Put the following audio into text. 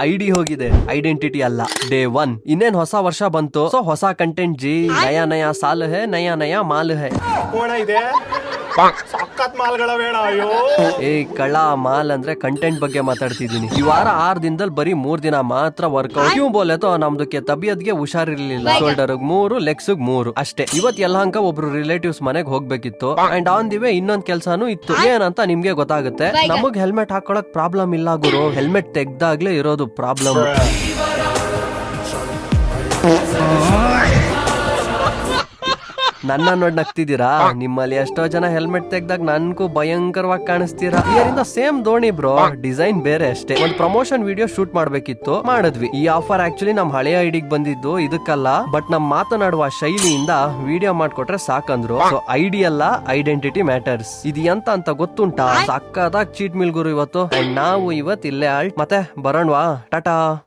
ID ಹೋಗಿದೆ, identity ಅಲ್ಲ. Day 1 ಇನ್ನೇನ್ ಹೊಸ ವರ್ಷ ಬಂತು, ಸೊ ಹೊಸ ಕಂಟೆಂಟ್ ಜಿ. ನಯಾ ನಯಾ ಸಾಲ್ ಹೈ, ನಯಾ ನಯಾ ಮಾಲ್ ಹೈ. ಸಖತ್ ಮಾಲ್ಗಳ ಬೇಡ. ಅಯ್ಯೋ ಏ ಕಳ್ಳ, ಮಾಲ್ ಅಂದ್ರೆ ಕಂಟೆಂಟ್ ಬಗ್ಗೆ ಮಾತಾಡ್ತಿದೀನಿ. ಈ ವಾರ 6 ದಿನದಲ್ಲಿ ಬರೀ 3 ದಿನ ಮಾತ್ರ ವರ್ಕೌಟ್. ಕ್ಯೂ ಬೋಲೆತೋ ನಮ್ದಕ್ಕೆ ತಬಿಯದ್ಗೆ ಹುಷಾರಿರ್ಲಿಲ್ಲ. ಶೋಲ್ಡರ್ 3, ಲೆಗ್ಸ್ 3 ಅಷ್ಟೇ. ಇವತ್ ಯಲಹಂಕ ಒಬ್ರು ರಿಲೇಟಿವ್ಸ್ ಮನೆಗ್ ಹೋಗ್ಬೇಕಿತ್ತು. ಅಂಡ್ ಆನ್ ದಿ ವೇ ಇನ್ನೊಂದ್ ಕೆಲ್ಸಾನು ಇತ್ತು. ಏನಂತ ನಿಮ್ಗೆ ಗೊತ್ತಾಗುತ್ತೆ. ನಮಗ್ ಹೆಲ್ಮೆಟ್ ಹಾಕೊಳಕ್ ಪ್ರಾಬ್ಲಮ್ ಇಲ್ಲ ಗುರು, ಹೆಲ್ಮೆಟ್ ತೆಗ್ದಾಗ್ಲೇ ಇರೋದು ಪ್ರಾಬ್ಲಮ್. ನನ್ನ ನೋಡ್ ನಗ್ತಿದ್ದೀರಾ? ನಿಮ್ಮಲ್ಲಿ ಎಷ್ಟೋ ಜನ ಹೆಲ್ಮೆಟ್ ತೆಗ್ದಾಗ ನನ್ಗೂ ಭಯಂಕರವಾಗಿ ಕಾಣಿಸ್ತೀರಾ. ಇದರಿಂದ ಸೇಮ್ ದೋಣಿ ಬ್ರೋ, ಡಿಸೈನ್ ಬೇರೆ ಅಷ್ಟೇ. ಒಂದ್ ಪ್ರಮೋಷನ್ ವಿಡಿಯೋ ಶೂಟ್ ಮಾಡ್ಬೇಕಿತ್ತು, ಮಾಡಿದ್ವಿ. ಈ ಆಫರ್ ಆಕ್ಚುಲಿ ನಮ್ ಹಳೆಯ ಐಡಿಗೆ ಬಂದಿದ್ದು, ಇದಕ್ಕಲ್ಲ. ಬಟ್ ನಮ್ ಮಾತನಾಡುವ ಶೈಲಿಯಿಂದ ವಿಡಿಯೋ ಮಾಡ್ಕೊಟ್ರೆ ಸಾಕಂದ್ರು. ಸೊ ಐಡಿ ಅಲ್ಲ, ಐಡೆಂಟಿಟಿ ಮ್ಯಾಟರ್ಸ್. ಇದು ಅಂತ ಗೊತ್ತುಂಟಾ? ಸಕ್ಕದಾಗಿ ಚೀಟ್ ಮಿಲ್ ಗುರು ಇವತ್ತು. ಅಂಡ್ ನಾವು ಇವತ್ತು ಇಲ್ಲೇ ಆಲ್ಟ್. ಮತ್ತೆ ಬರೋಣವಾ? ಟಾಟಾ.